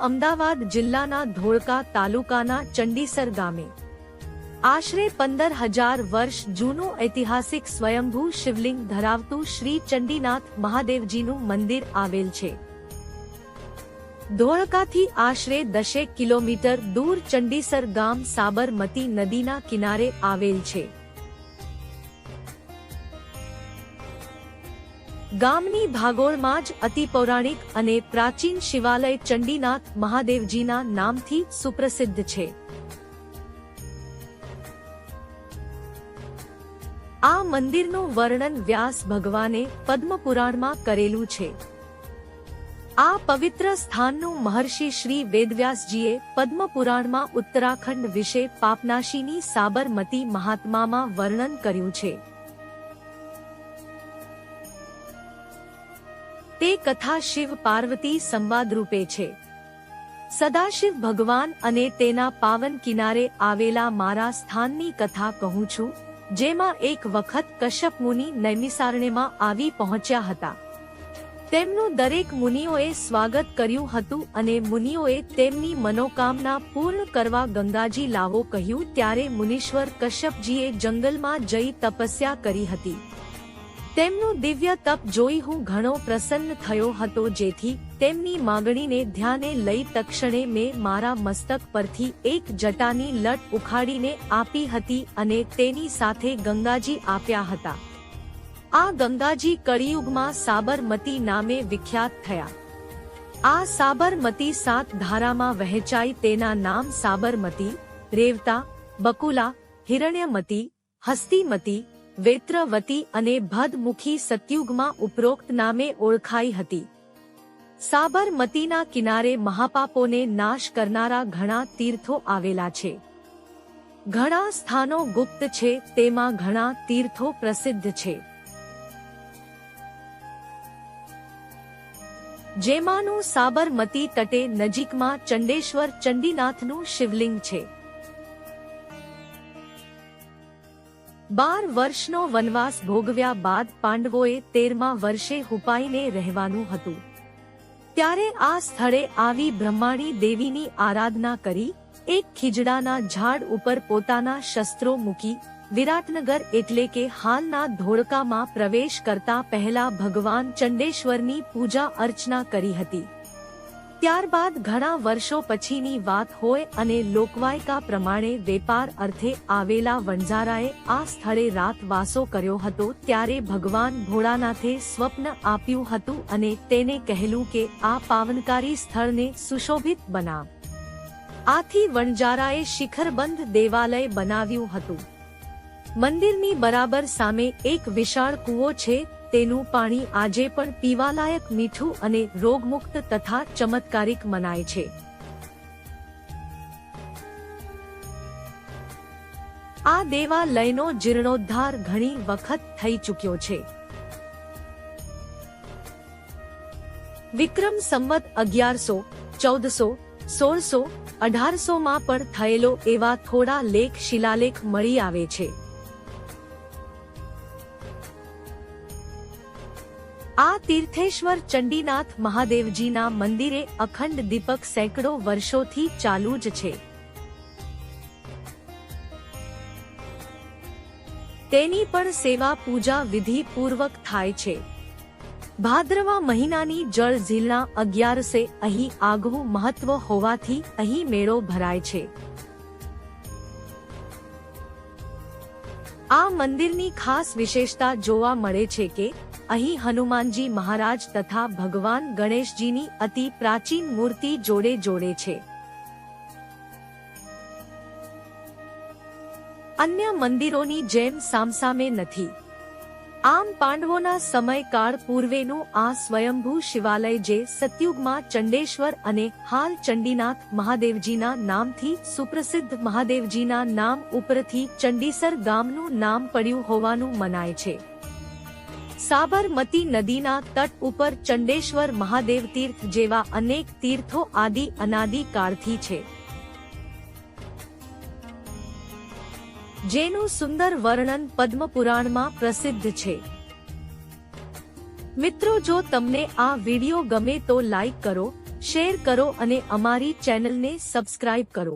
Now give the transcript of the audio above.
અમદાવાદ જિલ્લાના ધોળકા તાલુકાના ચંડીસર ગામે આશરે 15,000 વર્ષ જૂનું ઐતિહાસિક સ્વયંભૂ શિવલિંગ ધરાવતું શ્રી ચંડીનાથ મહાદેવજીનું મંદિર આવેલ છે. ધોળકાથી આશરે 10 કિલોમીટર દૂર ચંડીસર ગામ સાબરમતી નદીના કિનારે આવેલ છે. ગામની ભાગોળમાં જ અતિ પૌરાણિક અને પ્રાચીન શિવાલય ચંડીનાથ મહાદેવજીના નામથી સુપ્રસિદ્ધ છે. આ મંદિરનું વર્ણન વ્યાસ ભગવાને પદ્મપુરાણમાં કરેલું છે. આ પવિત્ર સ્થાનનું મહર્ષિ શ્રી વેદવ્યાસજીએ પદ્મપુરાણમાં ઉત્તરાખંડ વિશે પાપનાશીની સાબરમતી મહાત્મામાં વર્ણન કર્યું છે. તે કથા શિવ પાર્વતી સંવાદ રૂપે છે. સદાશિવ ભગવાન અને તેના પાવન કિનારે આવેલા મારા સ્થાનની કથા કહું છું, જેમાં એક વખત કશ્યપ મુનિ નૈમિસારણ્યમાં આવી પહોંચ્યા હતા. તેમનું દરેક મુનિઓએ સ્વાગત કર્યું હતું અને મુનિઓએ તેમની મનોકામના પૂર્ણ કરવા ગંગાજી લાવો કહ્યું. ત્યારે મુનીશ્વર કશ્યપજીએ જંગલમાં જઈ તપસ્યા કરી હતી. તેમનું દિવ્ય તપ જોઈ હું ઘણો પ્રસન્ન થયો હતો, જેથી તેમની માંગણીને ધ્યાને લઈ તક્ષણે મેં મારા મસ્તક પરથી એક જટાની લટ ઉખાડીને આપી હતી અને તેની સાથે ગંગાજી આપ્યા હતા. આ ગંગાજી કળિયુગમાં સાબરમતી નામે વિખ્યાત થયા. આ સાબરમતી 7 ધારામાં વહેંચાઈ તેના નામ સાબરમતી, રેવતા, બકુલા, હિરણ્યમતી, હસ્તિમતી, વેત્રવતી અને ભદમુખી સતયુગમાં ઉપરોક્ત નામે ઓળખાઈ હતી. સાબરમતીના કિનારે મહાપાપોને નાશ કરનારા ઘણા તીર્થો આવેલા છે. ઘણા સ્થાનો ગુપ્ત છે, તેમાં ઘણા તીર્થો પ્રસિદ્ધ છે. જેમાંનું સાબરમતી તટે નજીકમાં ચંડેશ્વર ચંડીનાથનું શિવલિંગ છે. 12 વર્ષનો વનવાસ ભોગવ્યા બાદ પાંડવોએ 13મા વર્ષે હુપાઈને રહેવાનું હતું. ત્યારે આ સ્થળે આવી બ્રહ્માણી દેવીની આરાધના કરી એક ખીજડાના ઝાડ ઉપર પોતાના શસ્ત્રો મૂકી વિરાટનગર એટલે કે હાલના ધોળકામાં પ્રવેશ કરતા પહેલા ભગવાન ચંડેશ્વરની પૂજા અર્ચના કરી હતી. ત્યારબાદ ઘણા વર્ષો પછીની વાત હોય અને લોકવાયકા પ્રમાણે વેપાર અર્થે આવેલા વણઝારાએ આ સ્થળે રાત વાસો કર્યો હતો. ત્યારે ભગવાન ભોળાનાથે સ્વપ્ન આપ્યું હતું અને તેને કહેલું કે આ પાવનકારી સ્થળને સુશોભિત બનાવ. આથી વણઝારાએ શિખરબંધ દેવાલય બનાવ્યું હતું. મંદિરની બરાબર સામે એક વિશાળ કૂવો છે. તેનું પાણી આજે પણ પીવાલાયક, મીઠું અને રોગમુક્ત તથા ચમત્કારિક મનાય છે. આ દેવાલયનો જીર્ણોદ્ધાર ઘણી વખત થઈ ચૂક્યો છે. વિક્રમ સંવત 1100, 1400, 1600, 1800 માં પણ થયેલો એવા થોડા લેખ શિલાલેખ મળી આવે છે. આ તીર્થેશ્વર ચંડીનાથ મહાદેવજીના મંદિરે અખંડ દીપક સેંકડો વર્ષોથી ચાલુ જ છે. તેની પણ સેવા પૂજા વિધિ પૂર્વક થાય છે. ભાદ્રવા મહિનાની જળ ઝીલના 11સે અહીં આગવું મહત્વ હોવાથી અહીં મેળો ભરાય છે. આ મંદિરની ખાસ વિશેષતા જોવા મળે છે કે અહીં હનુમાનજી મહારાજ તથા ભગવાન ગણેશજીની અતિ પ્રાચીન મૂર્તિ જોડે જોડે છે. અન્ય મંદિરોની જેમ સામસામે નથી. આમ પાંડવોના સમયકાળ પૂર્વેનું આ સ્વયંભૂ શિવાલય જે સતયુગમાં ચંડેશ્વર અને હાલ ચંડીનાથ મહાદેવજીના નામથી સુપ્રસિદ્ધ મહાદેવજીના નામ ઉપરથી ચંડીસર ગામનું નામ પડ્યું હોવાનું મનાય છે. સાબરમતી નદીના તટ ઉપર ચંડેશ્વર મહાદેવ તીર્થ જેવા અનેક તીર્થો આદિ અનાદિ કાળથી છે. જેનું સુંદર વર્ણન પદ્મપુરાણમાં પ્રસિદ્ધ છે. મિત્રો, જો તમને આ વિડિયો ગમે તો લાઈક કરો, શેર કરો અને અમારી ચેનલને સબસ્ક્રાઇબ કરો.